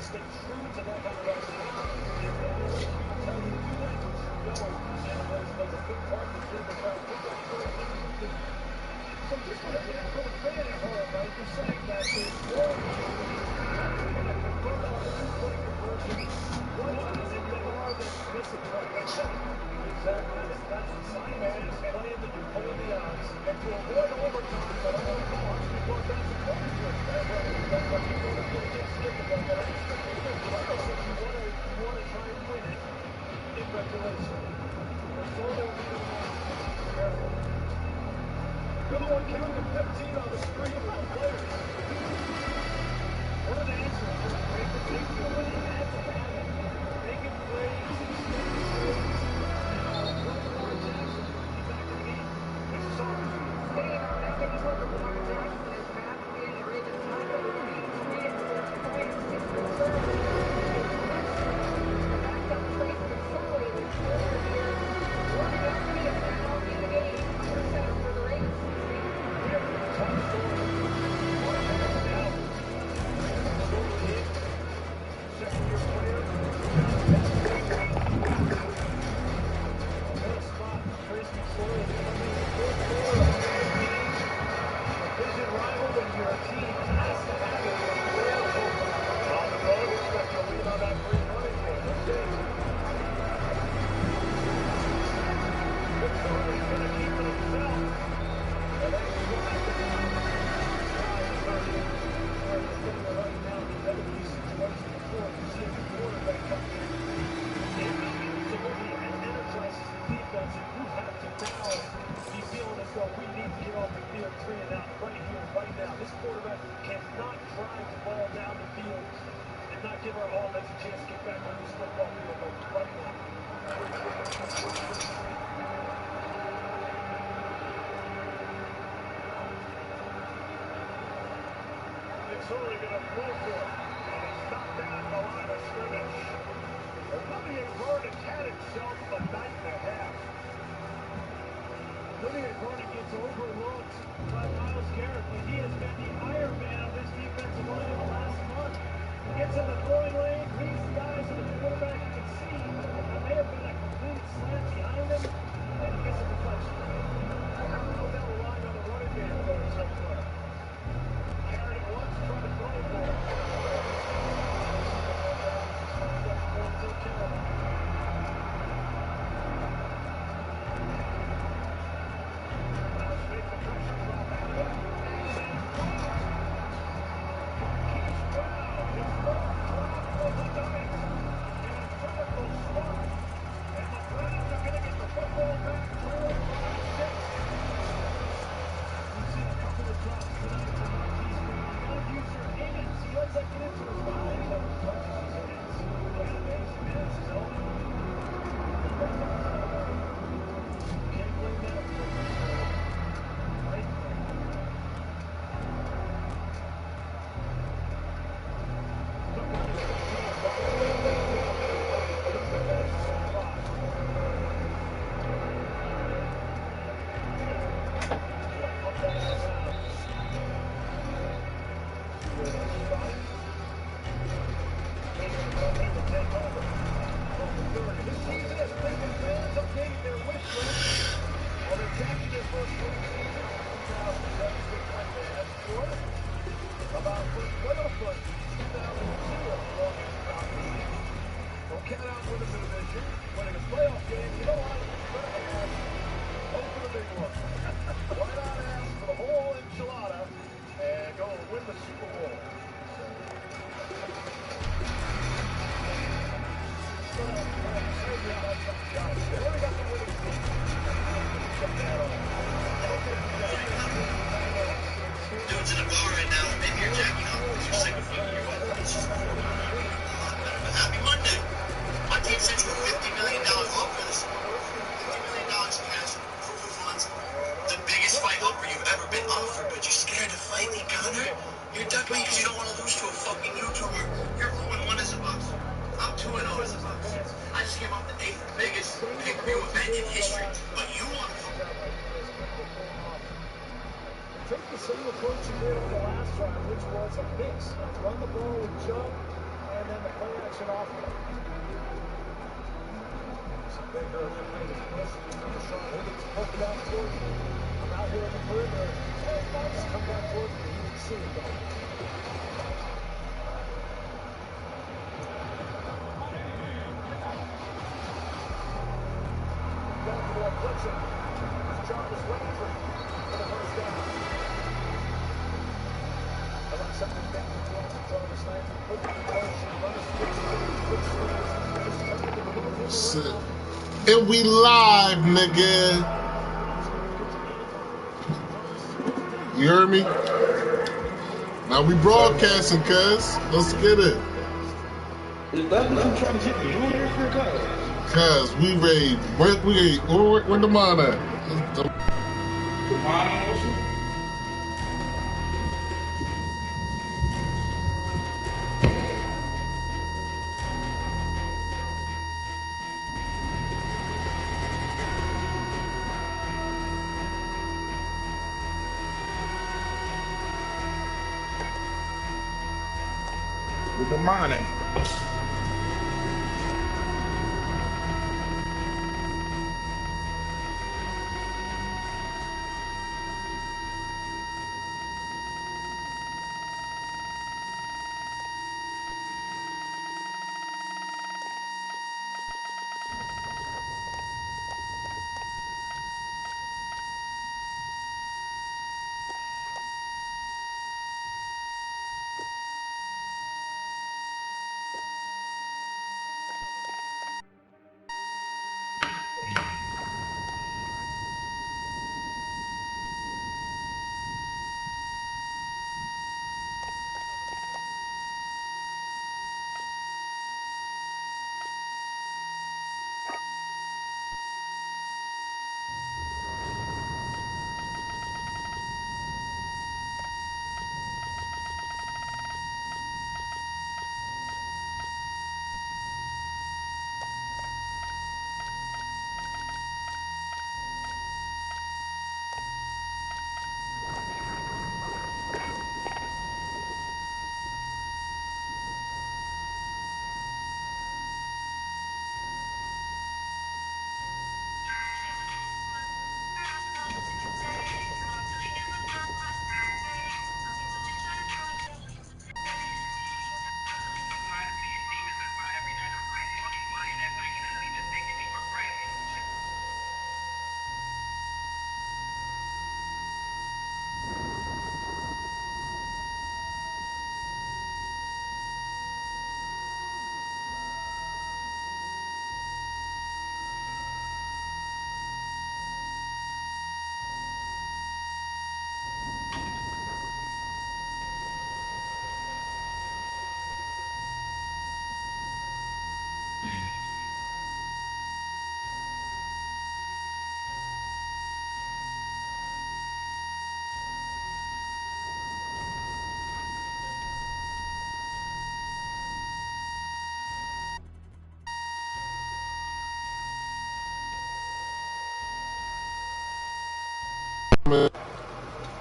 stay true to that kind of rationale. And how you do that, which you know, analytics plays a big part in the game of football. So just from a fan at home, right, you're saying that there's more opportunities to convert on the two-point conversion one time than there are than missing one. Exactly. That's the sign man is playing that you pull the odds. And to avoid overtime at all costs, because that's a point to it. That's right. That's what you want to do against Nickelback. But I just think regardless if you want to try and win it in regulation. There's only a leader careful. Good one, counting 15 on the screen for the players. What an answer to a great Mayfield when he had to have it. Making plays, extending plays. Now, what Lamar Jackson will be back in the game. He's soft. Staying on that page with Lamar Jackson is rapidly and ready to top of the league with 5-6 returns. Backed up Trace McSorley, the corner here, warming up to be now in the game. First down for the Ravens. Top story. Now, second-year player. What a spot. Trace McSorley coming in the fourth quarter of the game. Division rival when your team has to have it. On the road, expect to lead on that free running game. Okay. McSorley's going to keep it himself. And they slide the top. Try the 30. Right now, these other key situations before you see a quarterback come in. It absolutely energizes the defense, and you have to now be feeling as though we need to get off the field 3 and out right here, right now. This quarterback cannot drive the ball down the field and not give our offense a chance to get back on this football field right now. It's only going to blow for it, and he's knocked down the line of scrimmage. Olivier Vernon had himself a night and a half. Olivier Vernon gets overlooked by Myles Garrett, but he has been the Iron Man of this defensive line in the last month. Gets in the throwing lane, leads the guys to the quarterback. You can see there may have been a complete slant behind him, and he gets a deflection. I don't know if that will line on the running game for his young player. I heard it once, try to throw it for him. Take the same approach you did on the last drive, which was a mix. Run the ball with Joe and and then the play action offer. So Baker eliminated his push. Sean Higgins poking out towards me. I'm out here in the perimeter. He's come back towards me. He didn't see it though. Baltimore flips it. Jarvis Landry for the first down. About something big for Jarvis Landry. Put it in motion. Runners fix it. And we live, nigga. You heard me? Now we broadcasting, cuz. Let's get it. Is that what you trying to get the moon here for, cuz? Cuz we ready. Where the mind at? The mind motion? With the money.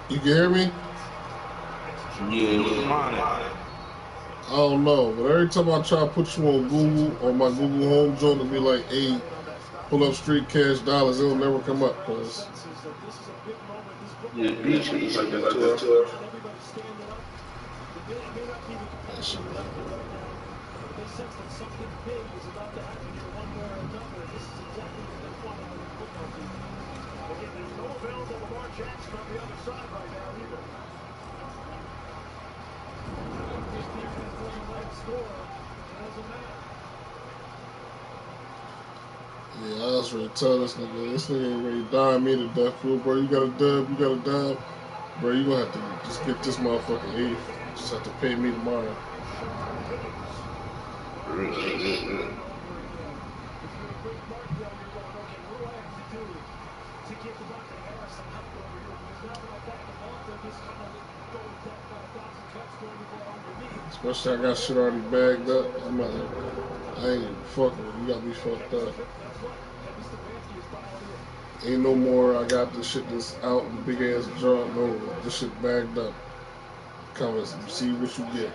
You can hear me? Yeah, with the money. I don't know, but every time I try to put you on Google, on my Google Home joint, it'll be like, hey, pull up street cash dollars, it'll never come up, cuz. Yeah, beach is like that too. They sense that something big is about to happen here one way or another. This is exactly what they want out of the football team. Again, there's no available Lamar Jackson on the other side right now either. This defense doesn't let him score. It doesn't matter. Yeah, I was ready to tell this nigga ain't ready to die me to death, fool, bro. You got a dub, bro. You gonna have to just get this motherfucking eighth. Just have to pay me tomorrow. Especially I got shit already bagged up. I ain't fucking with you. Got me fucked up. Ain't no more. I got this shit that's out in the big ass jar. No, this shit bagged up. Come and see what you get.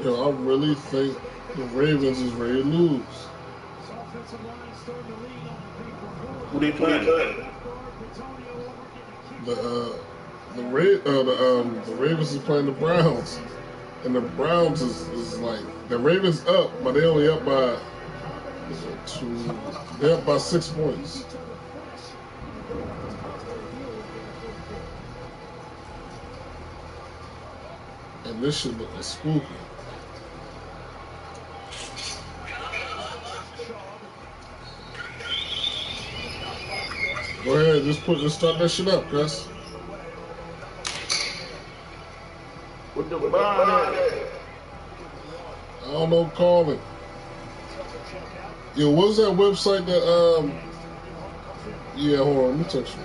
Yo, I really think the Ravens is ready to lose. Who they playing? The Ravens is playing the Browns, and the Browns is like the Ravens up, but they only up by they're up by 6 points. And this shit looking spooky. Go ahead, just start that shit up, Gus. What the body? I don't know, calling. Yo, what's that website that yeah, hold on, let me text you.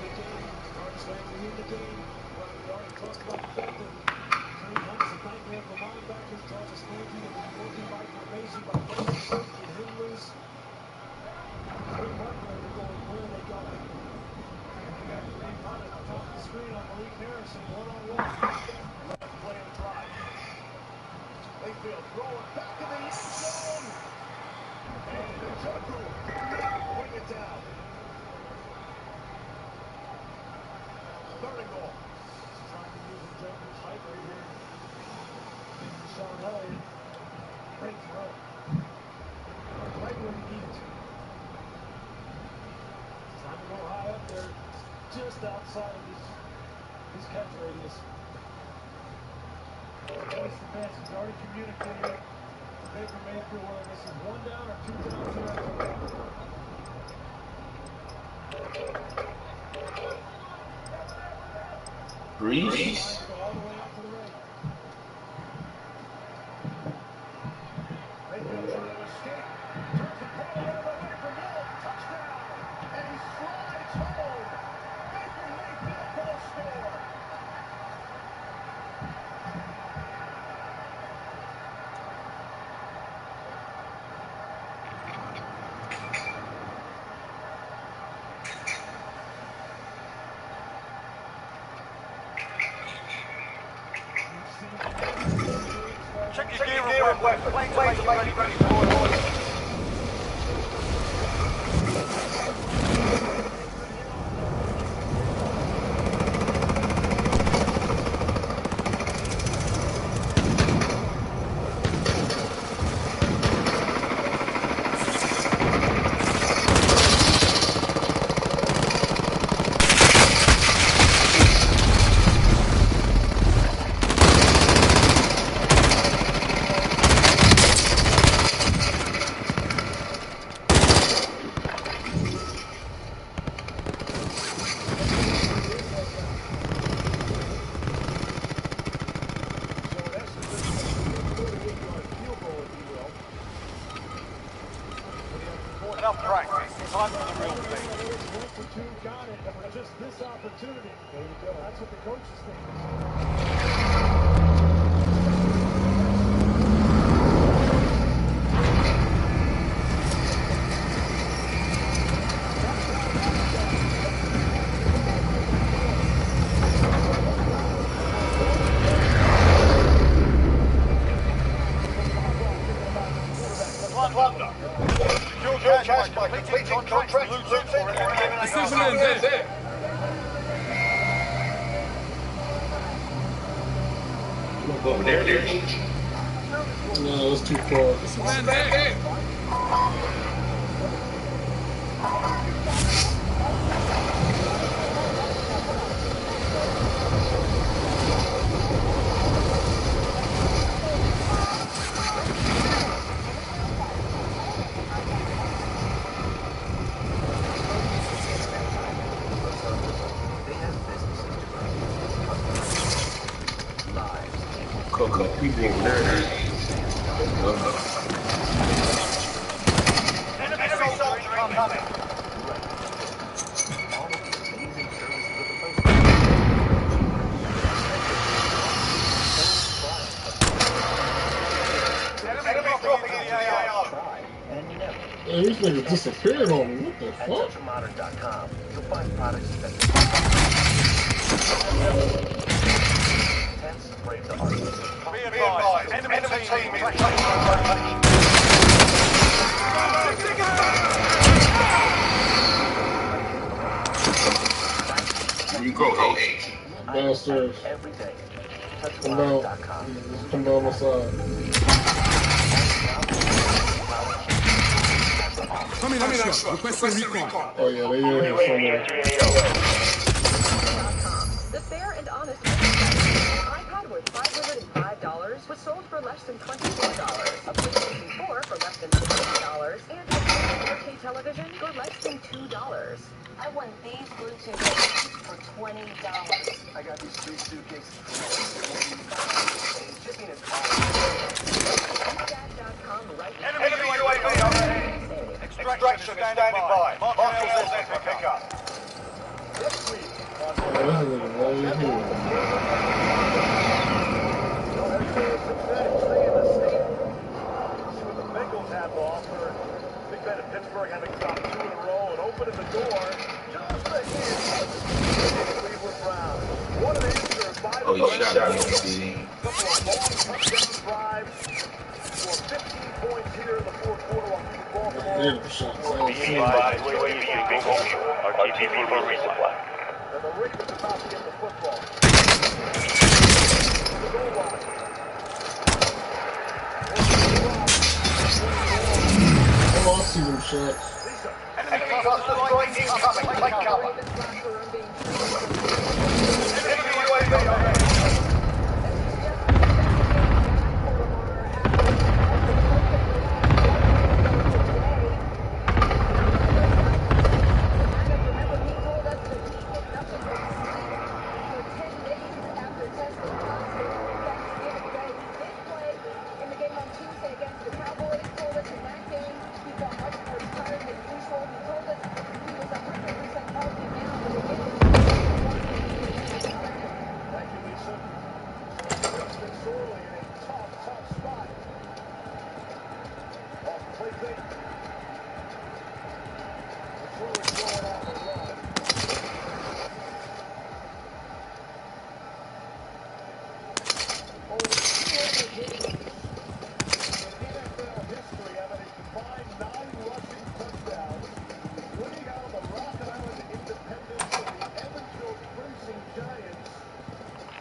Just outside of his catch radius. That's the best. He's already communicated to Baker Mayfield whether this is 1 down or 2 down. Breeze? All the way out to the right. Mayfield trying to escape. Turns the ball over away from Hill. Touchdown. And he slides home. Baker Mayfield for the score. Check your gear and weapon. Planes are ready for orders. Enough practice. Time for the real thing. Got it for just this opportunity. There you go. That's what the coach is thinking. Secure cash by completing contracts, looting, or eliminating there. Over there. No, that's too far. Couple of people over there. enemy soldier incoming. Enemy dropping in the AO. Man, these niggas disappeared on me. What the fuck? Modern.com. You'll find products that Be advised, enemy team is taking rotation. You go, H. Downstairs. Come down. Come down the side. Coming out shot. Requesting recon. Oh yeah, they in here somewhere. The fair and honest iPad worth $505 was sold for less than $24. A PlayStation 4 for less than $60, and a 4K television for less than $2. I won these blue suitcases for $20. I got these 3 suitcases for shipping is Enemy UAV overhead. Extraction standing by. Marshals is there for pickup. Oh, this is right here. Bengals have to offer. Big Ben in Pittsburgh having stopped 2 in a row and opening the door just ahead of Cleveland Browns. One of the answers by the Oh, you shot out on TV. couple of long touchdown drives for 15 points here in the fourth quarter while keeping Baltimore. There's the shots. I don't see it. And the Ravens about to get the football. The goal line. Oh, I see them shots. Enemy cluster strike incoming. Take cover. Enemy UAV overhead.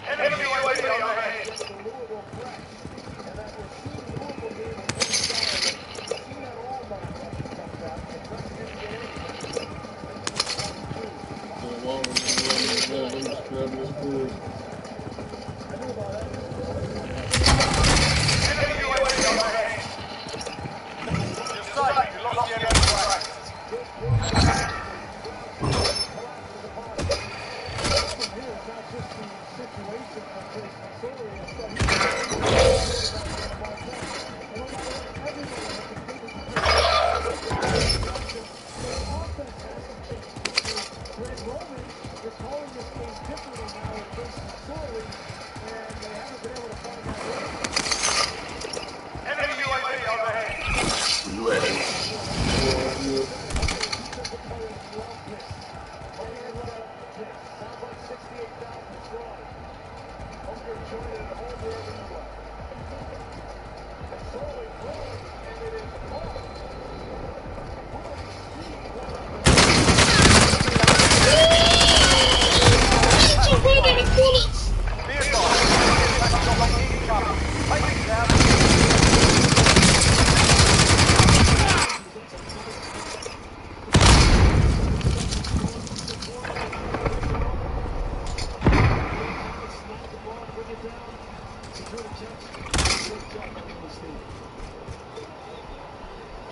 Enemy UAV overhead. Let me just grab this board. Enemy UAV overhead. You're safe. You lost the enemy flag. Enemy UAV overhead. You at H. Be advised. Incoming. Take it down.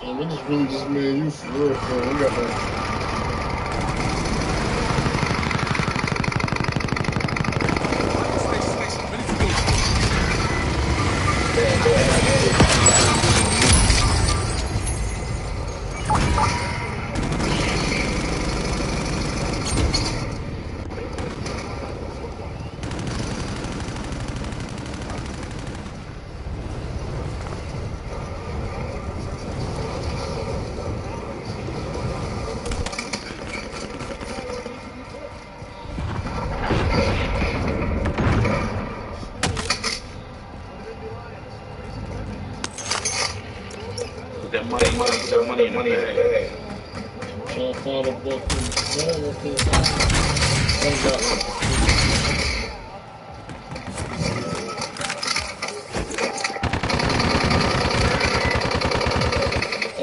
Man, this is really just me and you for real, for real. We got that. bag. Trying to find a buck in the bag. I got one.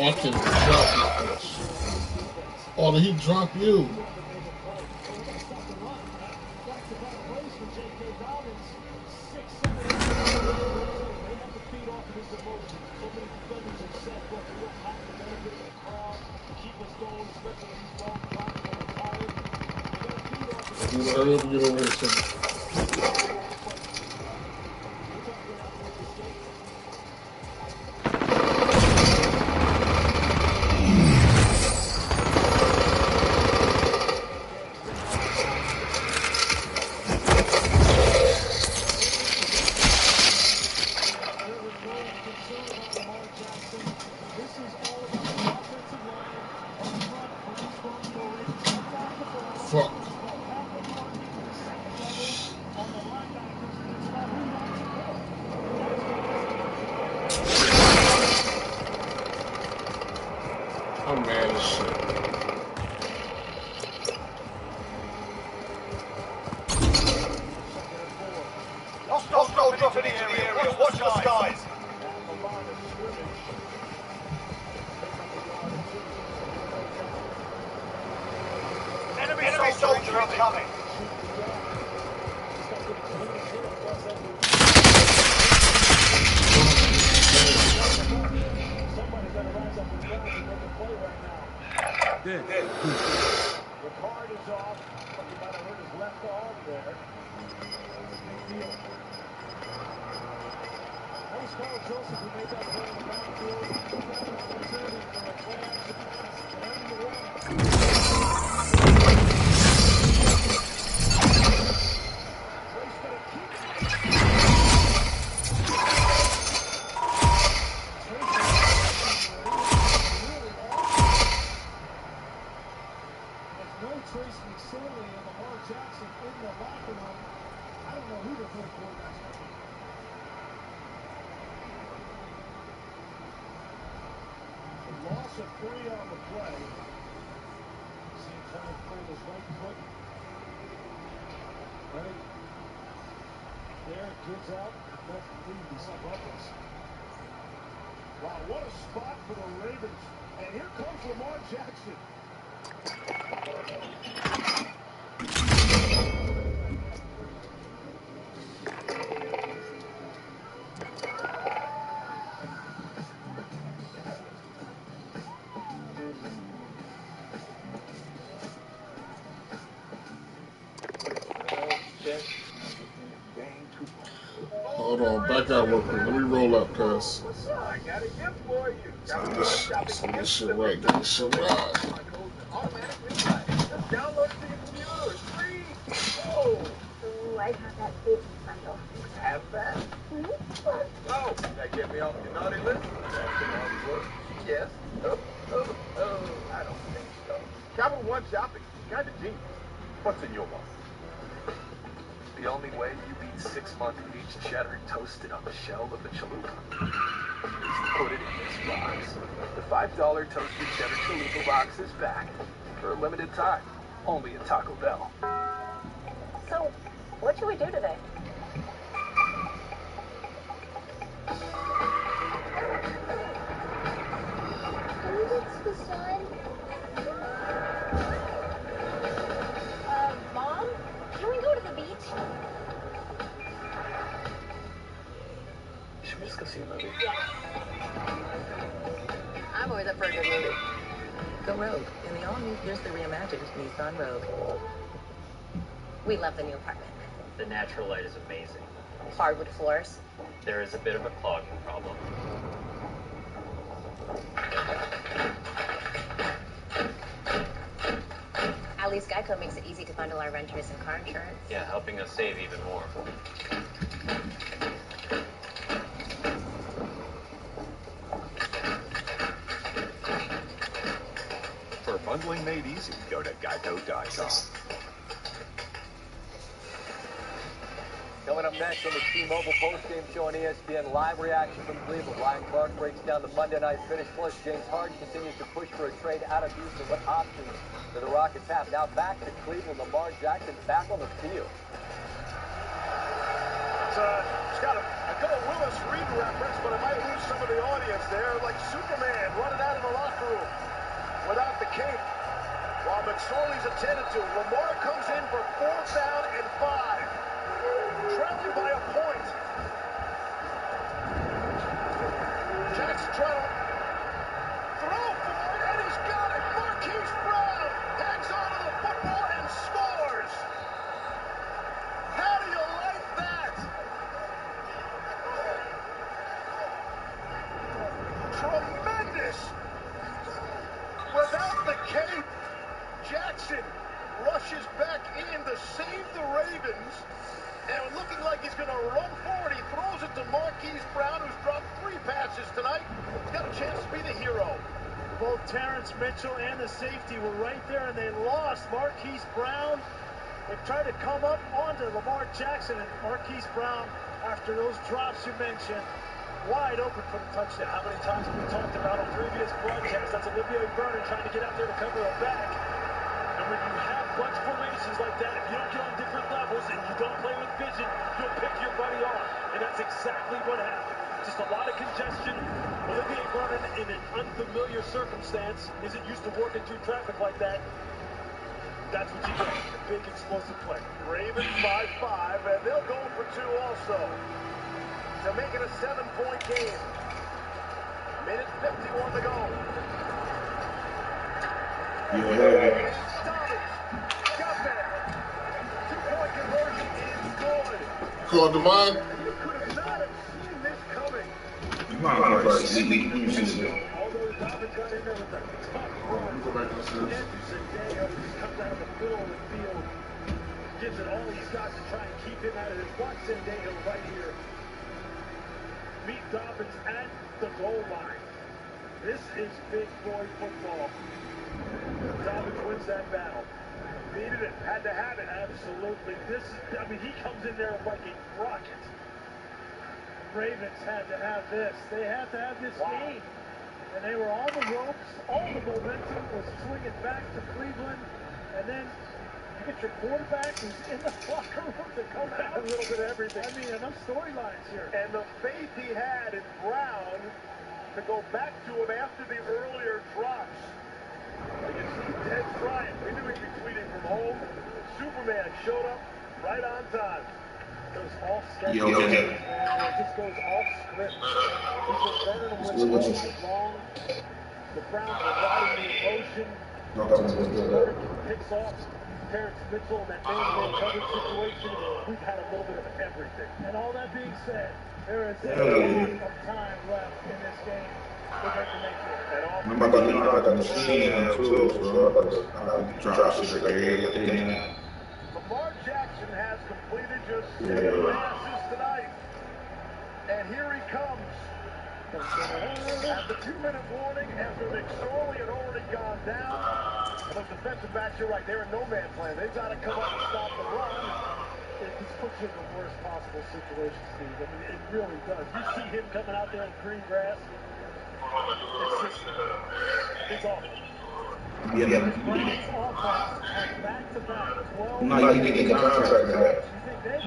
Oh, I can't even drop this bitch. Oh, did he drop you? You hurry up and get over here, son. Fuck. I'm mad as shit. Hostile dropping into the area. Watch the skies. Enemy soldier incoming. There. The card is off, but he might have hurt his left arm there. That was Carl Joseph who made that play in the backfield. Opportunity for a play action pass. Trace McSorley and Lamar Jackson in the locker room. I don't know who the third quarterback's going to be. The loss of 3 on the play. Seeing trying to pull his right foot. Right there, gives out. Left knee, he's up this. Wow, what a spot for the Ravens. And here comes Lamar Jackson. Hold on, back out real quick. Let me roll up, cuz. I got a gift for you. Get this shit right. Get this shit right. Automatically right. Just download it to your computer. It's free. Oh. Ooh, I have that business bundle. Have that? Oh, that get me off your naughty list? That's the naughty word. Yes. Oh, I don't think so. Capital One shopping. Kind of genius. What's in your wallet? The only way you beat 6-month aged cheddar toasted on the shell of a chalupa is to put it in this box. The $5 toasted cheddar chalupa box is back for a limited time, only at Taco Bell. So, what should we do today? Mom? Can we go to the beach? Should we just go see a movie? I'm always up for a good movie. Go Rogue in the all-new fiercely reimagined Nissan Rogue. We love the new apartment. The natural light is amazing. Hardwood floors. There is a bit of a clogging problem. At least Geico makes it easy to bundle our renters and car insurance. Yeah, helping us save even more. For bundling made easy, go to geico.com. Coming up next on the T-Mobile postgame show on ESPN, live reaction from Cleveland. Ryan Clark breaks down the Monday night finish. Plus, James Harden continues to push for a trade out of Houston. What options do the Rockets have? Now back to Cleveland. Lamar Jackson back on the field. It's got a good Willis Reed reference, but it might lose some of the audience there. Like Superman running out of the locker room without the cape. While McSorley's attended to. Lamar comes in for 4th down and 5. Trailing by a point. Jackson trying to throw for it, and he's got it. Marquise Brown hangs on to the football and scores. How do you like that? Tremendous. Without the cape, Jackson rushes back in to save the Ravens. And looking like he's going to run forward, he throws it to Marquise Brown, who's dropped 3 passes tonight. He's got a chance to be the hero. Both Terrence Mitchell and the safety were right there, and they lost Marquise Brown. They tried to come up onto Lamar Jackson, and Marquise Brown, after those drops you mentioned, wide open for the touchdown. How many times have we talked about on previous broadcasts? That's Olivier Vernon trying to get out there to cover a back. And when you have bunch formations like that, if you don't get on different levels and you don't play with vision, you'll pick your buddy off. And that's exactly what happened. Just a lot of congestion. Olivier Vernon, in an unfamiliar circumstance, isn't used to working through traffic like that. That's what you get. A big explosive play. Ravens 5-5, and they'll go for 2 also. To make it a 7-point game. Minute 51 to go. Yeah. Called the mind. You could have not have seen this coming. You might want to see Although Dobbins got in there with a tough run, Go back downstairs. Anderson Day comes out of the middle of the field, gives it all he's got to try and keep him out of this. Watch Sendejo right here. Meet Dobbins at the goal line. This is big boy football. Dobbins wins that battle. Needed it, had to have it, absolutely. He comes in there like a rocket. Ravens had to have this. They had to have this game. And they were on the ropes. All the momentum was swinging back to Cleveland. And then you get your quarterback who's in the locker room to come out. A little bit of everything. I mean, enough storylines here. And the faith he had in Brown to go back to him after the earlier drops. You see Ted Bryant. We knew he'd be tweeting from home. Superman showed up right on time. Goes off schedule. Yo, okay. It just goes off script. He's been burning them with all night long. The Browns are riding the emotion. Burner picks off Terrence Mitchell in that man-to-man coverage situation. We've had a little bit of everything. And all that being said, there is a lot of time left in this game. We're going to make it. I'm about to get the machine too, so I'm about to drop shit like everything. Lamar Jackson has completed just 7 passes tonight. And here he comes. At the 2-minute warning, after McSorley had already gone down. And those defensive backs, you're right, they're in no man's land. They've got to come up and stop the run. It puts you in the worst possible situation, Steve. I mean, it really does. You see him coming out there in green grass. It's awful. Yeah. Browns offense has back-to-back 12. No, you can get the contract now. You think they've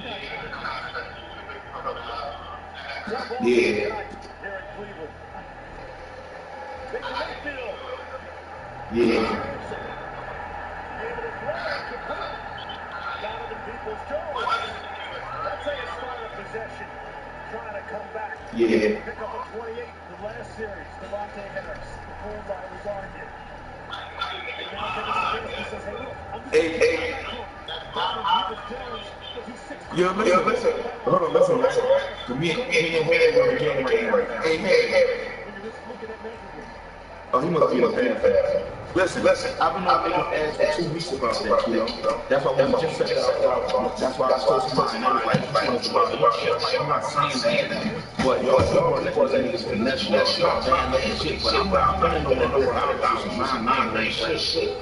got Yeah. here in Cleveland. Baker Mayfield. Yeah. Able to throw it to put Donovan Peoples-Jones. That's how you start a possession. Trying to come back. Yeah. Pick up a 28. The last series, Devontae Harris, the bullseye was on him. And now Dennis Smith says, hey, look, I'm just going to back home. Donovan Peoples-Jones, he's 6'2". Yo, listen. Hold on, listen. Me and Harry are in the game right now. Hey, Harry. When you're just looking at measurables. Oh, he must be a fan. Listen, I've been on niggas' ass for 2 weeks about that, you know. That's why we just said it out loud. That's why I was so smart and everybody was about it. I'm not saying that. But y'all want to let these niggas finesse that shit. I'm saying that shit, but I'm not running over no $100 for my mind shit.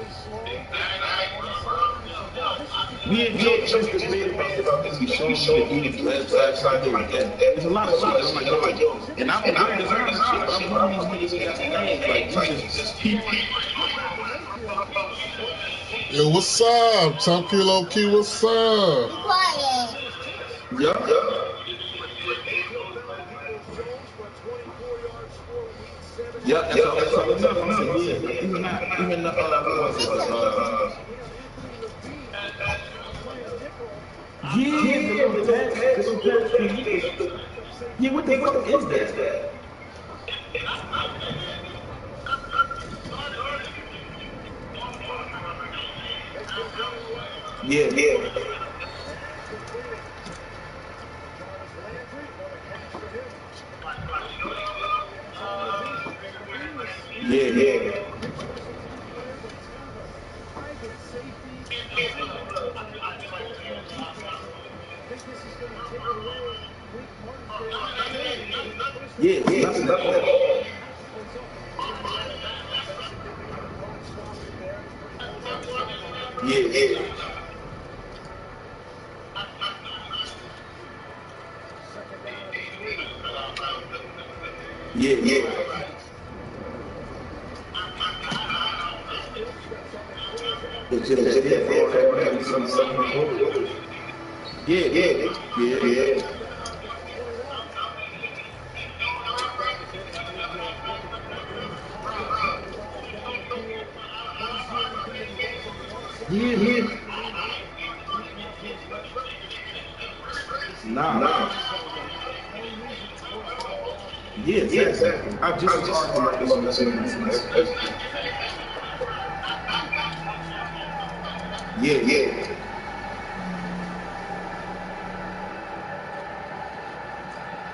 We enjoy just debate about this. We show you the dude's website, like that. There's a lot of shit that I'm like, yo, and I don't wear designer shit, but I'm one of these niggas that got legs. Like, we just keep. Yo, what's up? Top Kilo Key, what's up? Yeah. Yeah, that's all enough. I'm saying, yeah, even what was it? Yeah, what the fuck is that? Yeah. Yeah. Yeah, nothing at all. Yeah. It's just that Yeah. Nah. Yeah, exactly. I just talking about this. Yeah.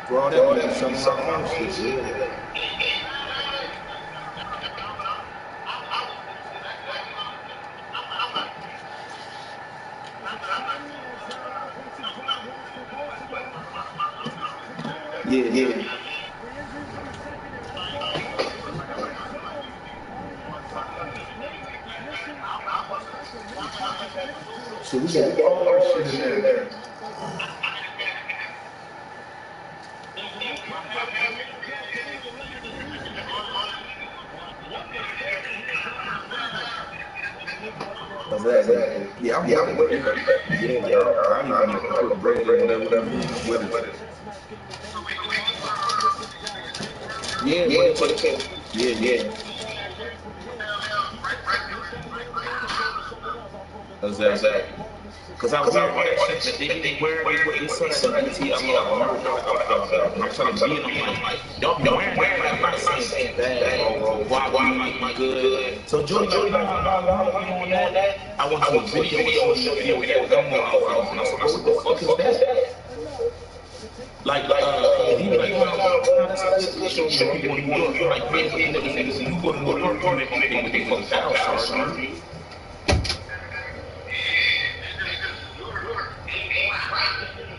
For all that, we have some of our own shit. Yeah. So we got all our shit in there. Exactly. Yeah, I'm with it. Yeah. I don't even put bread in whatever with it. Yeah. Exactly. Because I wear all that shit that they be wearing what they saw that BT upload. I'm telling you, I'm like, don't be wearing that. Like, I'm not saying it's bad, bro. Why might be good. So Jordan, like, I'm on that. I want to do a video showing me that gumbo outfit. And I said, what the fuck is that? Like, he was like, oh, that's a good show for people in New York. Like, yeah, but niggas, you go to New York, you make them think what they fuck battle stars.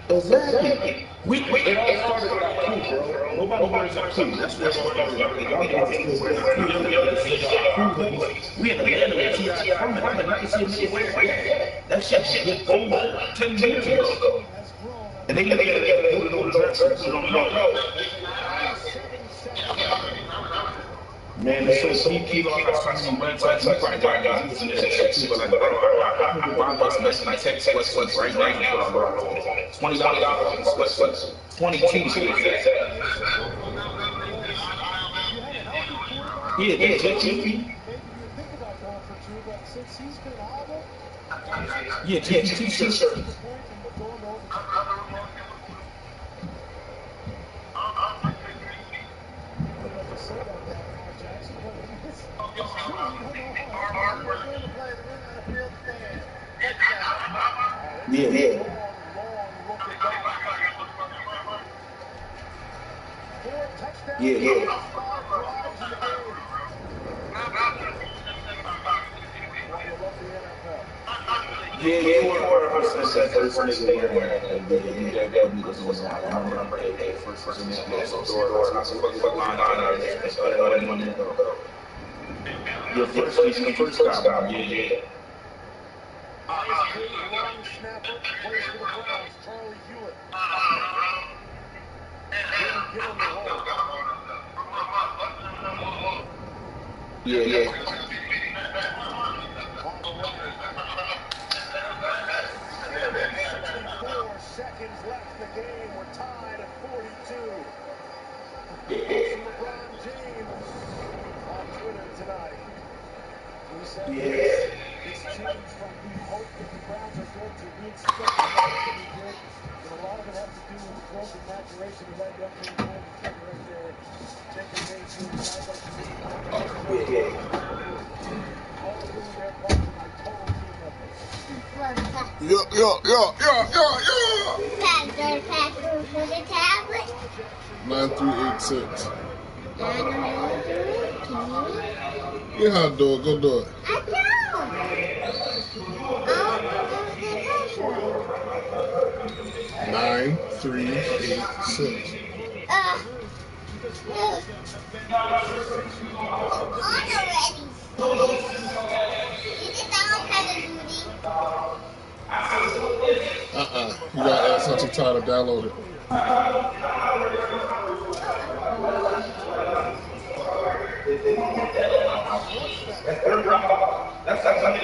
Exactly. It all started with our crew, bro. Nobody wears our crew. That's where it all started. Y'all niggas still wear our crew. Y'all niggas still wear our crew hoodies. We had Atlanta with T.I. from it. I did not see a nigga wear that. That shit was over 10 years ago. And they look at it as put it on dress and put it on road. Man, it's so key. I got so many websites. You probably got using that shit too. Like, I can buy this mess and text sweatsuits right now for $20 for sweatsuits. 22 to be exact. Yeah, JP. Yeah, t-shirt. Yeah. Yeah, you were 100% first nigga wearing that. Yeah, you definitely was on that. I remember the first person that was on doors. I was fucking line out there. Your first time, yeah. Ice-cold long snapper plays for the Browns. Charlie Hewitt. Jimmy Gill will hold. Yeah. On the right. 64 seconds left in the game. We're tied at 42. That's from LeBron James on Twitter tonight. He said it's changed from we hope that the Browns are good to we expect the Browns to be good. And a lot of it has to do with the growth and maturation of that young man pulling the trigger right there. Making Mayfield, guys like me, all doing their part tonight. Total team effort. Yo. Password for the tablet. 9386. Yeah, how to do it. Go do it. I don't. Oh, 9386. look. On already. You did that one kind of duty. You gotta add something to download it. That's something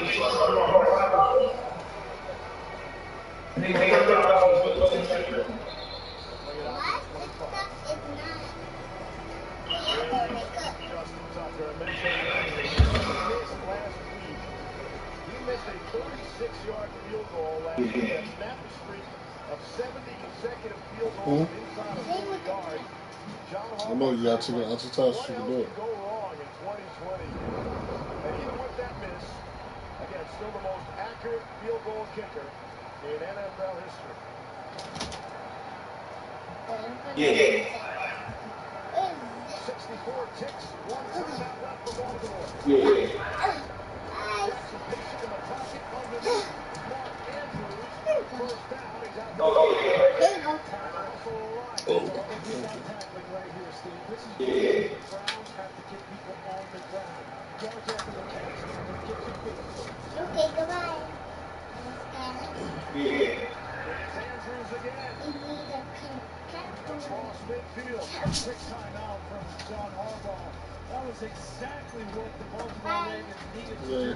Justin Tucker, I mentioned earlier, he missed last week. He missed a 36-yard field goal last week that snapped the streak of 70 consecutive field goals inside of 40 yards. John I know you gotta check it out. what else You can do it. can go wrong in 2020? And even with that miss, again, still the most accurate field goal kicker in NFL history. Yeah. 64 ticks, one timeout left for Baltimore. Yeah. Jackson pitching in the pocket underneath Mark Andrews. First down, he's out there. Also alive. So what they do about tackling right here, Steve. This is where the Browns have to get people on the ground. Yards after the catch, get your feet. Okay, goodbye. It's Andrews again. You need a pin. Across midfield. Quick timeout from John Harbaugh. That was exactly what the Baltimore Ravens needed to do.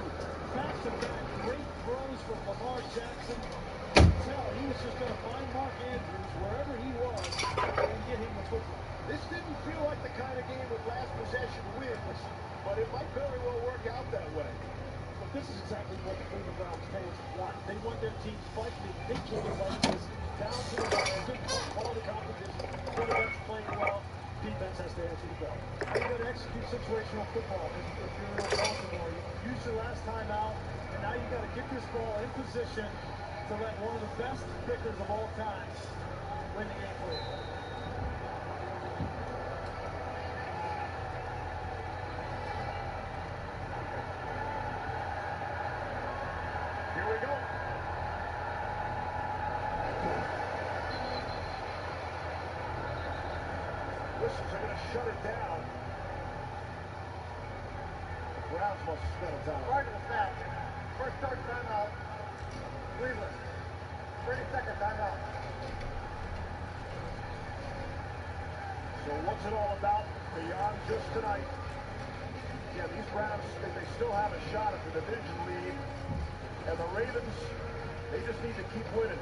Back-to-back great throws from Lamar Jackson. He was just going to find Mark Andrews wherever he was and get him the football. This didn't feel like the kind of game with last possession wins, but it might very well work out that way. But this is exactly what the Cleveland Browns fans want. They want their teams fighting in big games like this, down to the wire, good quality competition, quarterbacks playing well, defense has to answer the bell. How you going to execute situational football if you're in Baltimore? You used your last time out, and now you got to get this ball in position to let one of the best kickers of all time win the game for you. Here we go. Whistles are going to shut it down. The Browns must have spent a time. Right to the snap. First start timeout. Cleveland. 30-second timeout. So what's it all about beyond just tonight? Yeah, these Browns, they still have a shot at the division lead. And the Ravens, they just need to keep winning.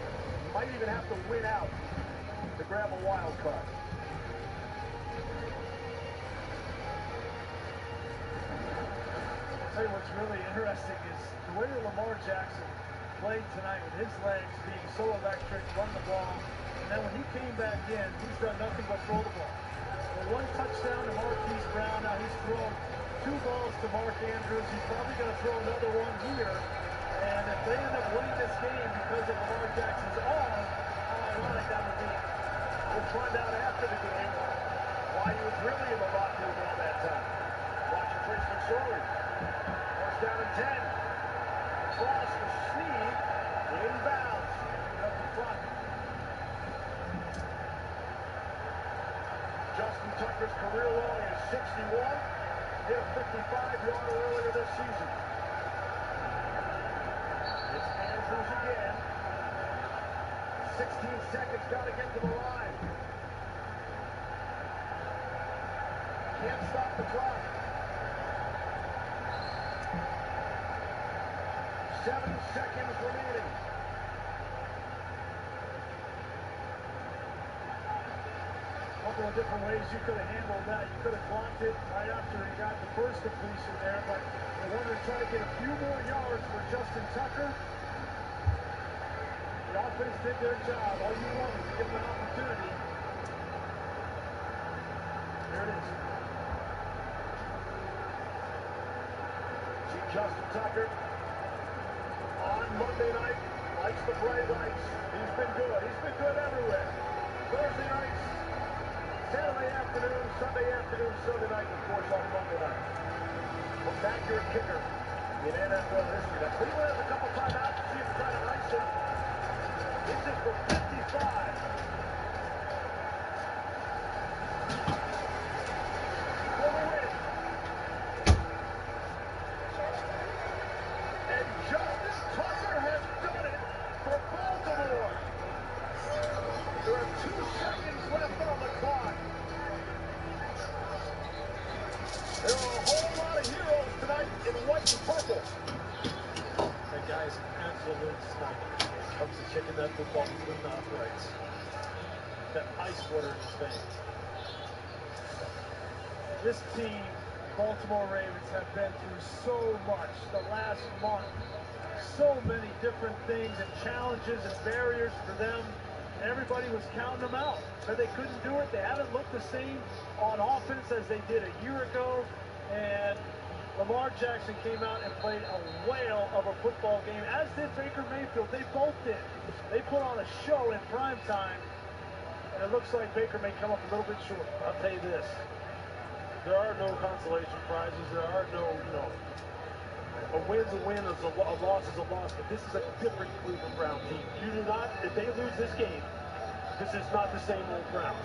Might even have to win out to grab a wild card. I'll tell you what's really interesting is the way that Lamar Jackson played tonight with his legs being so electric, run the ball, and then when he came back in, he's done nothing but throw the ball. Well, one touchdown to Marquise Brown. Now he's thrown 2 balls to Mark Andrews. He's probably going to throw another one here. And if they end up winning this game because of Lamar Jackson's arm, how ironic that would be. We'll find out after the game why he was really in the locker room all that time. Watch your Trace McSorley. First down and 10. Cross for Snead. Inbounds. Up in front. Justin Tucker's career long is 61. Hit a 55-yarder earlier this season. It's 16 seconds, got to get to the line. Can't stop the clock. 7 seconds remaining. A couple of different ways you could have handled that. You could have blocked it right after he got the first completion there, but they wanted to try to get a few more yards for Justin Tucker. The offense did their job. All you want is to give them an opportunity. Here it is. See Justin Tucker on Monday night. Likes the bright lights. He's been good. He's been good everywhere. Thursday nights, Saturday afternoon, Sunday afternoon, Sunday night, of course, on Monday night. Most accurate kicker in NFL history. Now, Cleveland has a couple timeouts to see if they try to ice it. This is for 55. For the win. And Justin Tucker has done it for Baltimore. There are 2 seconds left on the clock. There are a whole lot of heroes tonight in white and purple. That guy's an absolute sniper. Comes to kicking that football between the uprights. That ice water in his veins. This team, Baltimore Ravens, have been through so much the last month. So many different things and challenges and barriers for them. Everybody was counting them out. Said they couldn't do it. They haven't looked the same on offense as they did a year ago. And Lamar Jackson came out and played a whale of a football game, as did Baker Mayfield. They both did. They put on a show in prime time, and it looks like Baker may come up a little bit short. I'll tell you this. There are no consolation prizes. There are no, a win's a win, a loss is a loss. But this is a different Cleveland Brown team. You do not, if they lose this game, this is not the same old Browns.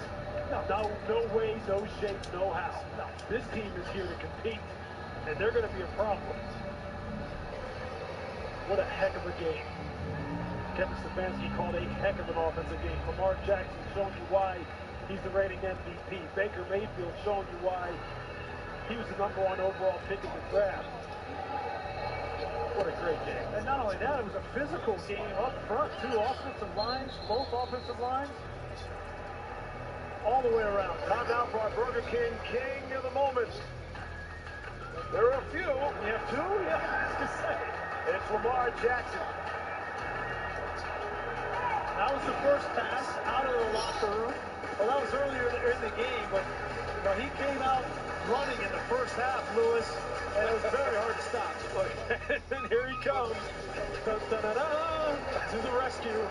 No way, no shape, no how. No, this team is here to compete, and they're going to be a problem. What a heck of a game. Kevin Stefanski called a heck of an offensive game. Lamar Jackson showing you why he's the reigning MVP. Baker Mayfield showing you why he was the #1 overall pick in the draft. What a great game. And not only that, it was a physical game up front, too. Offensive lines, both offensive lines, all the way around. Timeout for our Burger King of the moment. There are a few. We have 2? Yeah, I was going to say. It's Lamar Jackson. That was the first pass out of the locker room. Well, that was earlier in the game, but he came out running in the first half, Lewis, and it was very hard to stop. And here he comes. To the rescue.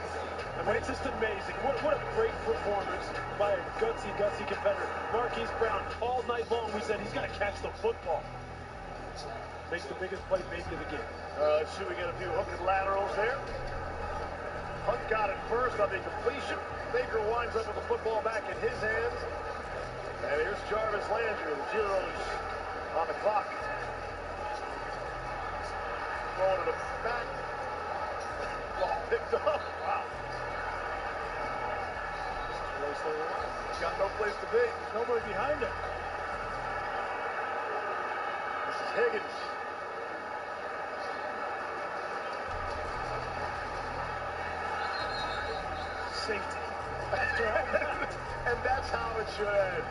I mean, it's just amazing. What a great performance by a gutsy competitor. Marquise Brown, all night long, we said he's got to catch the football. Makes the biggest play maybe of the game. Let's see, we get a few hook and laterals there. Hunt got it first on the completion. Baker winds up with the football back in his hands. And here's Jarvis Landry, the zeros on the clock. Throwing it back. Ball picked up. Wow. Got no place to be. Nobody behind him. This is Higgins. Safety. And that's how it should end.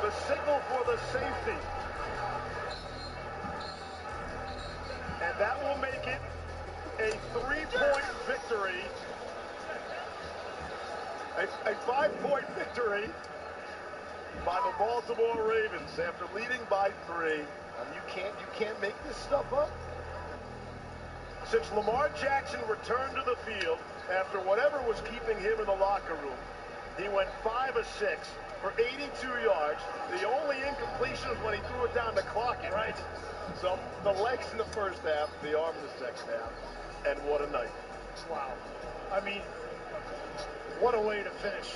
The signal for the safety. And that will make it a 3-point victory. A 5-point victory by the Baltimore Ravens after leading by 3. You can't make this stuff up. Since Lamar Jackson returned to the field after whatever was keeping him in the locker room, he went 5 of 6 for 82 yards. The only incompletion was when he threw it down to clock it. Right. So the legs in the first half, the arm in the second half, and what a night. Wow. I mean, what a way to finish.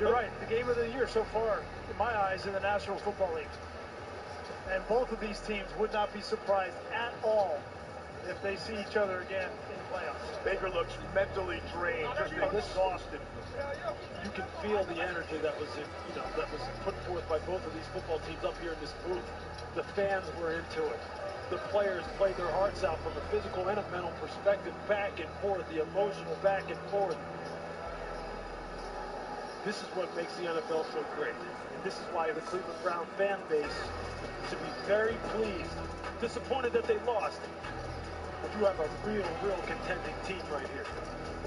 You're right. The game of the year so far, in my eyes, in the National Football League. And both of these teams would not be surprised at all if they see each other again in the playoffs. Baker looks mentally drained, just exhausted. You can feel the energy that was put forth by both of these football teams up here in this booth. The fans were into it. The players played their hearts out from a physical and a mental perspective, back and forth, the emotional back and forth. This is what makes the NFL so great. And this is why the Cleveland Brown fan base should be very pleased, disappointed that they lost. But you have a real contending team right here.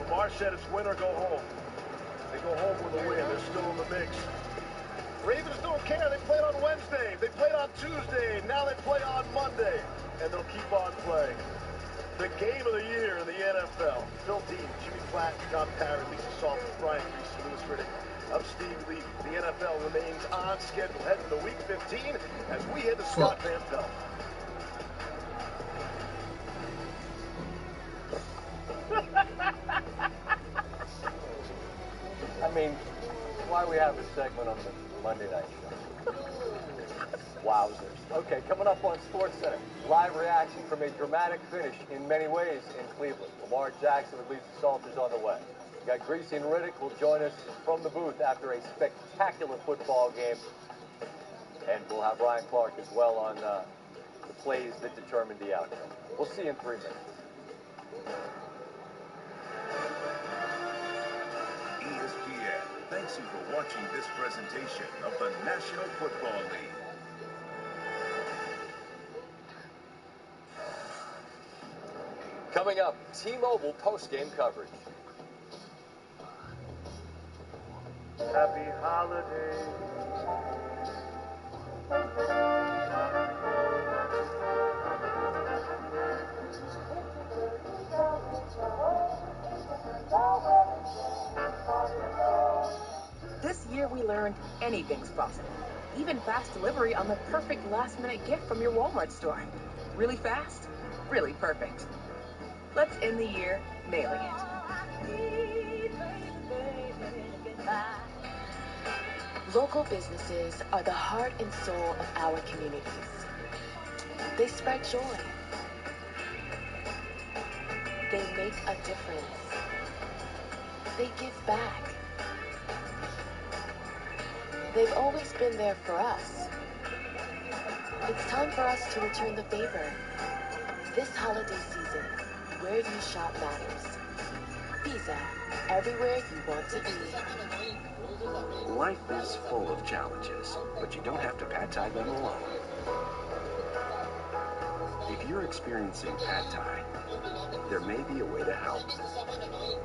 Lamar said it's win or go home. They go home with a win. They're still in the mix. Ravens don't care. They played on Wednesday. They played on Tuesday. Now they play on Monday. And they'll keep on playing. The game of the year in the NFL. Phil Dean, Jimmy Platt, John Parrott, Lisa Saltman, Brian Reese, Louis Riddick. I'm Steve Levy. The NFL remains on schedule heading to Week 15 as we head to Scott Van Pelt. I mean, why we have a segment on the Monday night show? Wowzers. Okay, coming up on SportsCenter, live reaction from a dramatic finish in many ways in Cleveland. Lamar Jackson with Lisa Salters on the way. We got Greasy and Riddick will join us from the booth after a spectacular football game. And we'll have Ryan Clark as well on the plays that determined the outcome. We'll see you in 3 minutes. ESPN thanks you for watching this presentation of the National Football League. Coming up, T-Mobile post-game coverage. Happy holidays. This year we learned anything's possible. Even fast delivery on the perfect last-minute gift from your Walmart store. Really fast, really perfect. Let's end the year nailing it. Local businesses are the heart and soul of our communities. They spread joy. They make a difference. They give back. They've always been there for us. It's time for us to return the favor. This holiday season, where you shop matters. Pizza, everywhere you want to be. Life is full of challenges, but you don't have to pad thai them alone. If you're experiencing pad thai, there may be a way to help.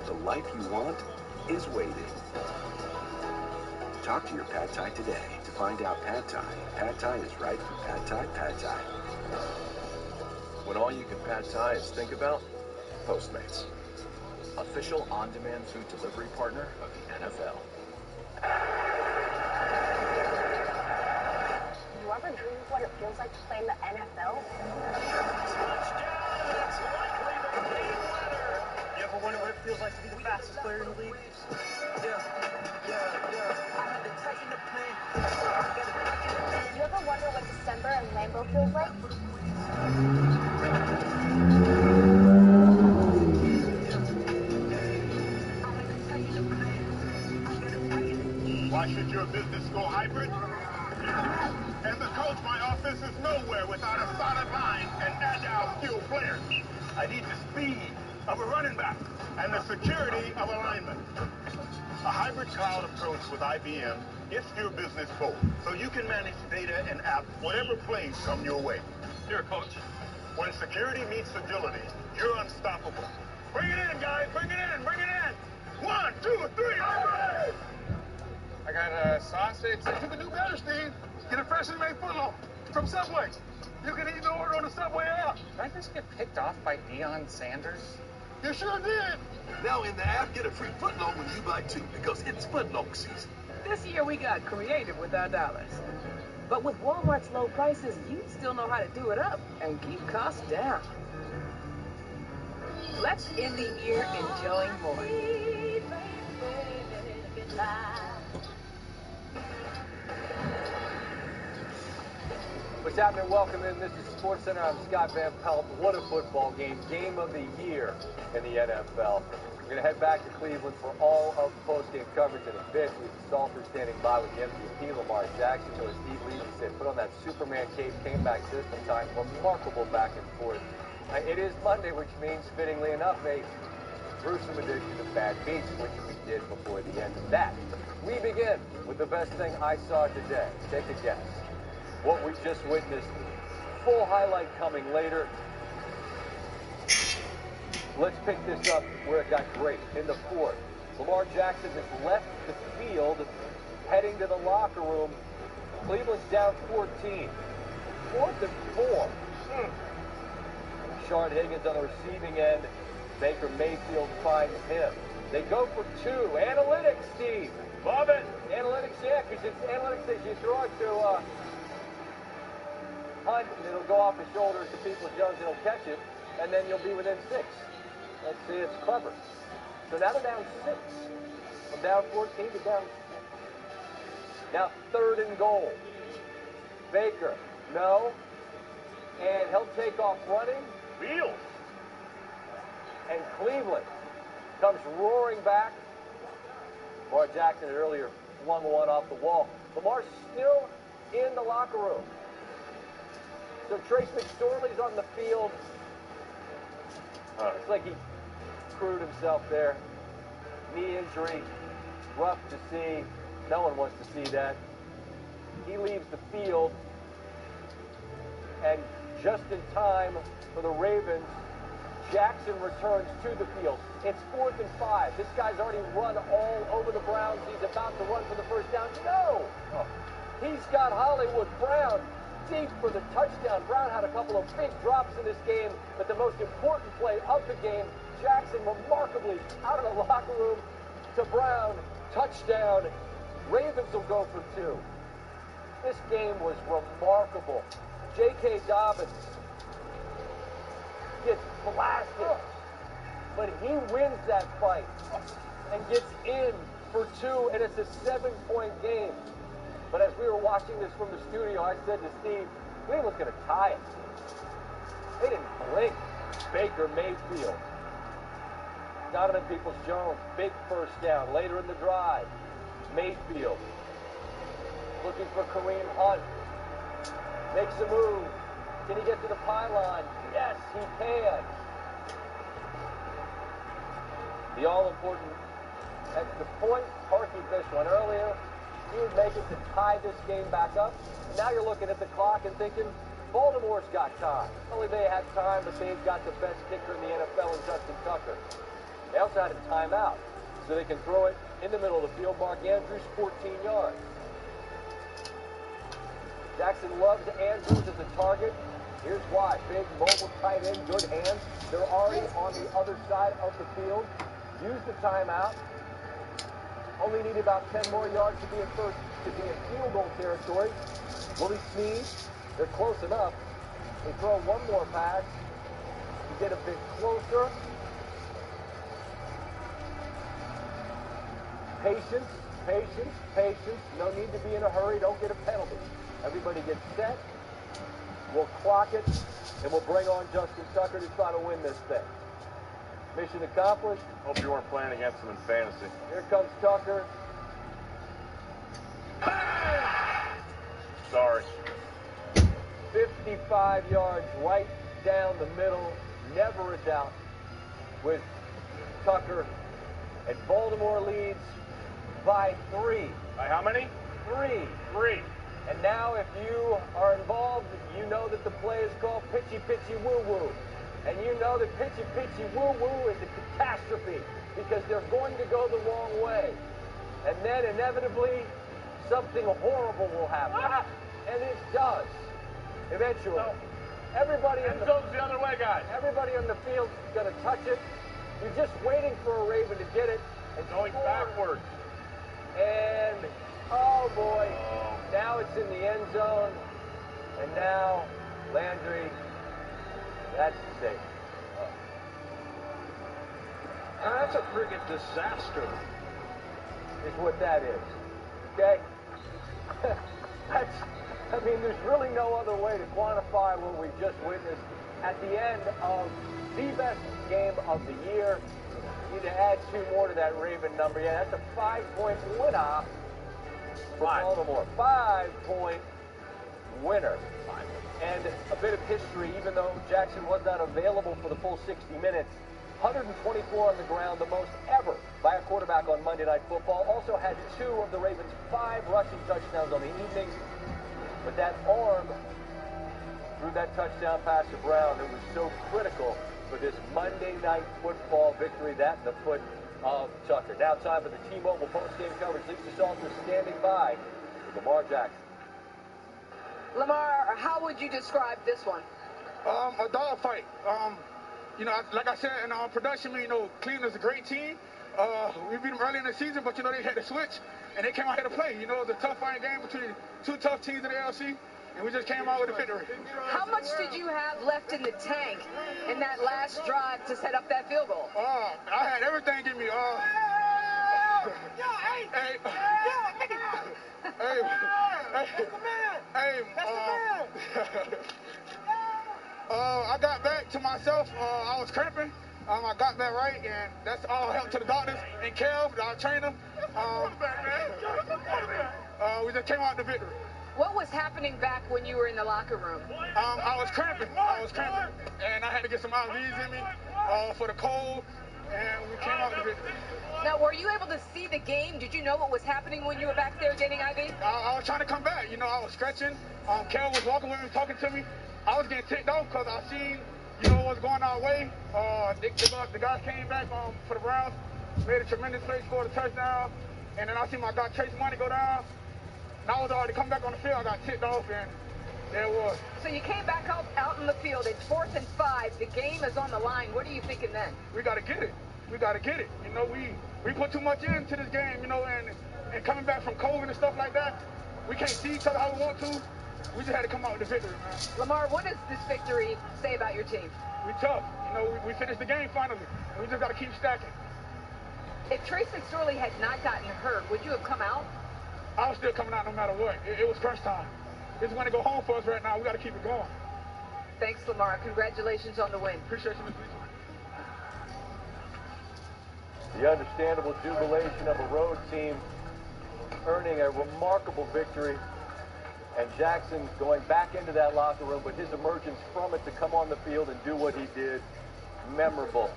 The life you want is waiting. Talk to your pad thai today to find out pad thai. Pad thai is right for pad thai, pad thai. When all you can pad thai is think about, Postmates, official on-demand food delivery partner of the NFL. You ever dreamed what it feels like to play in the NFL? You ever wonder what it feels like to be the fastest player in the league? You ever wonder what December in Lambeau feels like? Why should your business go hybrid? As a coach, my office is nowhere without a solid line and agile, skilled players. I need the speed of a running back and the security of a lineman. A hybrid cloud approach with IBM gets your business both, so you can manage data and apps whatever plays come your way. Here, coach. When security meets agility, you're unstoppable. Bring it in, guys. Bring it in. Bring it in. 1, 2, 3. All right. I got a sausage. You can do better, Steve. Get a freshly made footlong from Subway. You can even order on the Subway app. Did I just get picked off by Deion Sanders? You sure did. Now in the app, get a free footlong when you buy 2 because it's footlong season. This year we got creative with our dollars. But with Walmart's low prices, you still know how to do it up and keep costs down. Let's end the year enjoying more. What's happening? Welcome in. This is SportsCenter. I'm Scott Van Pelt. What a football game. Game of the year in the NFL. We're going to head back to Cleveland for all of the post-game coverage in a bit. We have the Salter standing by with the MVP, Lamar Jackson, who, as Steve Levy said, put on that Superman cape, came back system time. Remarkable back and forth. It is Monday, which means, fittingly enough, a gruesome edition of Bad Beats, which we did before the end of that. We begin with the best thing I saw today. Take a guess. What we just witnessed. Full highlight coming later. Let's pick this up where it got great. In the fourth, Lamar Jackson has left the field, heading to the locker room. Cleveland's down 14. 4th and 4. Shard Higgins on the receiving end. Baker Mayfield finds him. They go for 2. Analytics, Steve. Love it. Analytics, yeah, because it's analytics says you throw it to Hunt, and it'll go off his shoulders to Peoples-Jones, and he'll catch it, and then you'll be within 6. Let's see, it's clever. So now they're down 6. From down 14 to down 6. Now 3rd and goal. Baker, no. And he'll take off running. Field. And Cleveland comes roaring back. Lamar Jackson had earlier flung one off the wall. Lamar's still in the locker room. So Trace McSorley's on the field. Looks like he screwed himself there. Knee injury, rough to see. No one wants to see that. He leaves the field. And just in time for the Ravens, Jackson returns to the field. It's 4th and 5. This guy's already run all over the Browns. He's about to run for the first down. No! He's got Hollywood Brown deep for the touchdown. Brown had a couple of big drops in this game, but the most important play of the game, Jackson remarkably out of the locker room to Brown. Touchdown. Ravens will go for 2. This game was remarkable. J.K. Dobbins gets blasted, but he wins that fight and gets in for 2, and it's a 7-point game. But as we were watching this from the studio, I said to Steve, Cleveland's going to tie it. They didn't blink. Baker Mayfield. Donovan Peoples-Jones, big first down. Later in the drive, Mayfield looking for Kareem Hunt. Makes a move. Can he get to the pylon? Yes, he can. The all-important extra point. Parkey fished one earlier. He would make it to tie this game back up. Now you're looking at the clock and thinking, Baltimore's got time. Only they had time, but they've got the best kicker in the NFL in Justin Tucker. They also had a timeout, so they can throw it in the middle of the field. Mark Andrews, 14 yards. Jackson loves Andrews as a target. Here's why. Big, mobile, tight end, good hands. They're already on the other side of the field. Use the timeout. Only need about 10 more yards to be in field goal territory. Willie Snead, they're close enough. They throw one more pass to get a bit closer. Patience, patience, patience. No need to be in a hurry. Don't get a penalty. Everybody gets set. We'll clock it, and we'll bring on Justin Tucker to try to win this thing. Mission accomplished. Hope you weren't playing against him in fantasy. Here comes Tucker. Sorry. 55 yards right down the middle. Never a doubt with Tucker. And Baltimore leads by 3. By how many? 3. 3. And now if you are involved, you know that the play is called pitchy pitchy woo woo. And you know that pitchy pitchy woo woo is a catastrophe because they're going to go the wrong way. And then inevitably something horrible will happen. And it does. Eventually. No. Everybody in the other way, guys. Everybody on the field is going to touch it. You're just waiting for a Raven to get it and going backwards. And oh boy, now it's in the end zone. And now Landry, that's safe. That's a friggin' disaster. Is what that is. Okay? I mean, there's really no other way to quantify what we just witnessed at the end of the best game of the year. You need to add 2 more to that Raven number. Yeah, that's a 5-point winner for Baltimore. 5-point winner. And a bit of history, even though Jackson was not available for the full 60 minutes. 124 on the ground, the most ever by a quarterback on Monday Night Football. Also had 2 of the Ravens' 5 rushing touchdowns on the evening. But that arm threw that touchdown pass to Brown. It was so critical for this Monday Night Football victory. That in the foot of Tucker. Now time for the T-Mobile post-game coverage. Lisa Salter standing by with Lamar Jackson. Lamar, how would you describe this one? A dogfight. You know, like I said in our production, you know, Cleveland's a great team. We beat them early in the season, but, you know, they had to switch, and they came out here to play. You know, it was a tough fighting game between 2 tough teams in the AFC, and we just came out with a victory. How much did you have left in the tank in that last drive to set up that field goal? I had everything in me. I got back to myself. I was cramping. I got back right, and that's all help to the doctors and Kev, our trainer. We just came out the victory. What was happening back when you were in the locker room? I was cramping. And I had to get some IVs in me for the cold, and we came out the victory. Now, were you able to see the game? Did you know what was happening when you were back there getting IV? I was trying to come back. You know, I was stretching. Kev was walking with me, talking to me. I was getting ticked off because I seen, you know, what was going our way. The guys came back for the Browns, made a tremendous play, scored a touchdown, and then I see my guy Chase Money go down. And I was already coming back on the field. I got ticked off, and there it was. So you came back out in the field. It's 4th and 5. The game is on the line. What are you thinking then? We got to get it. We got to get it. You know, we put too much into this game, you know, and coming back from COVID and stuff like that, we can't see each other how we want to. We just had to come out with the victory, man. Lamar, what does this victory say about your team? We tough. You know, we finished the game finally. And we just got to keep stacking. If Trace McSorley had not gotten hurt, would you have come out? I was still coming out no matter what. It was crunch time. It's going to go home for us right now. We got to keep it going. Thanks, Lamar. Congratulations on the win. Appreciate you, Ms. Lisa. The understandable jubilation of a road team earning a remarkable victory. And Jackson going back into that locker room, but his emergence from it to come on the field and do what he did, memorable.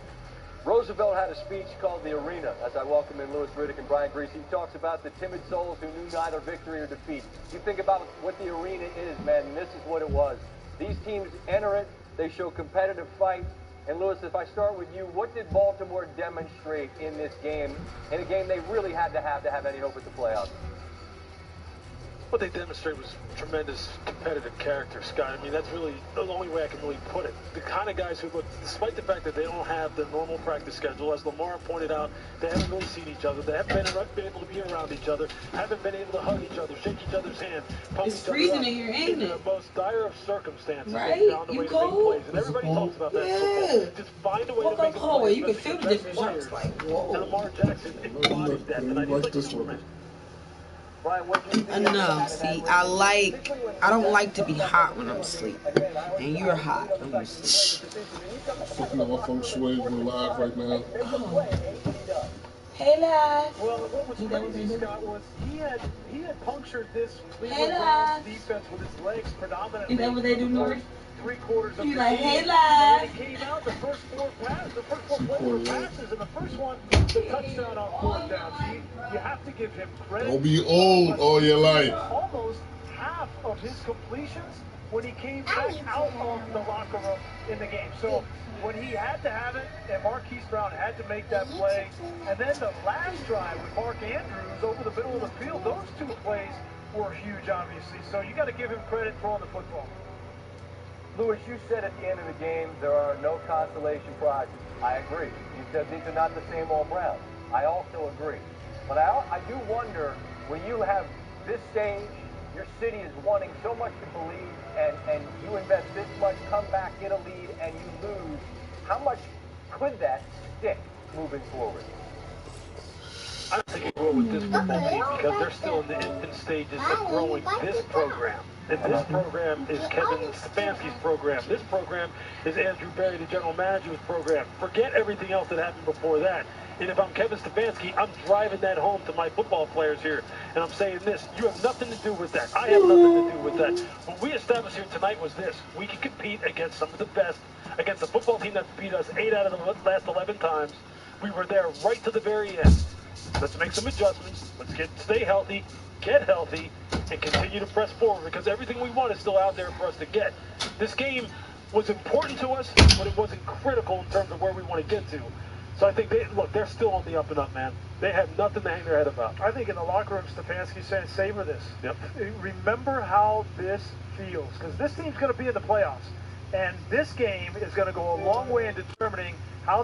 Roosevelt had a speech called The Arena, as I welcome in Louis Riddick and Brian Greasy. He talks about the timid souls who knew neither victory or defeat. You think about what The Arena is, man, and this is what it was. These teams enter it, they show competitive fight. And Louis, if I start with you, what did Baltimore demonstrate in this game, in a game they really had to have any hope at the playoffs? What they demonstrated was tremendous competitive character, Scott. I mean, that's really the only way I can really put it. The kind of guys who, look, despite the fact that they don't have the normal practice schedule, as Lamar pointed out, they haven't really seen each other. They haven't been able to be around each other, haven't been able to hug each other, shake each other's hand, pump it's each other freezing up. in here, ain't in it? the most dire of circumstances. Right? They found a You way to cold? make plays, and everybody talks about that in football. Just find a way to make a play. You can feel the difference. I was like, whoa. And Lamar Jackson embodied that tonight. He's like Superman. Brian, what do you think? No, see, I don't like to be hot when I'm asleep. And you're hot when you're asleep. Fucking up my feng shui. We're live right now. Oh. Hey, live. Well, what was crazy, Scott, was he had punctured this Cleveland Hey, Browns live. defense with his legs predominantly. Is that what they do, Norris? 3/4 of You the like, game. hey, live. And when he came out, the first four plays were passes, and the first one, the touchdown on 4th down. So you have to give him credit. Don't be old all your life. Almost half of his completions when he came back out of the locker room in the game. So when he had to have it, and Marquise Brown had to make that play, and then the last drive with Mark Andrews over the middle of the field, those 2 plays were huge, obviously. So you got to give him credit for all the football. Louis, you said at the end of the game there are no consolation prizes. I agree. You said these are not the same old Browns. I also agree. But I do wonder, when you have this stage, your city is wanting so much to believe, and you invest this much, come back, get a lead, and you lose, how much could that stick moving forward? I think it will. grow with this football team because they're still in the infant stages of growing this program. And this program is Kevin Stefanski's program. This program is Andrew Berry, the general manager's program. Forget everything else that happened before that. And if I'm Kevin Stefanski, I'm driving that home to my football players here. And I'm saying this, you have nothing to do with that. I have nothing to do with that. What we established here tonight was this. We can compete against some of the best, against a football team that's beat us 8 out of the last 11 times. We were there right to the very end. Let's make some adjustments. Let's stay healthy, get healthy, and continue to press forward because everything we want is still out there for us to get. This game was important to us, but it wasn't critical in terms of where we want to get to. So I think they're still on the up and up, man. They have nothing to hang their head about. I think in the locker room, Stefanski's saying, savor this. Yep. Remember how this feels, because this team's going to be in the playoffs. And this game is going to go a long way in determining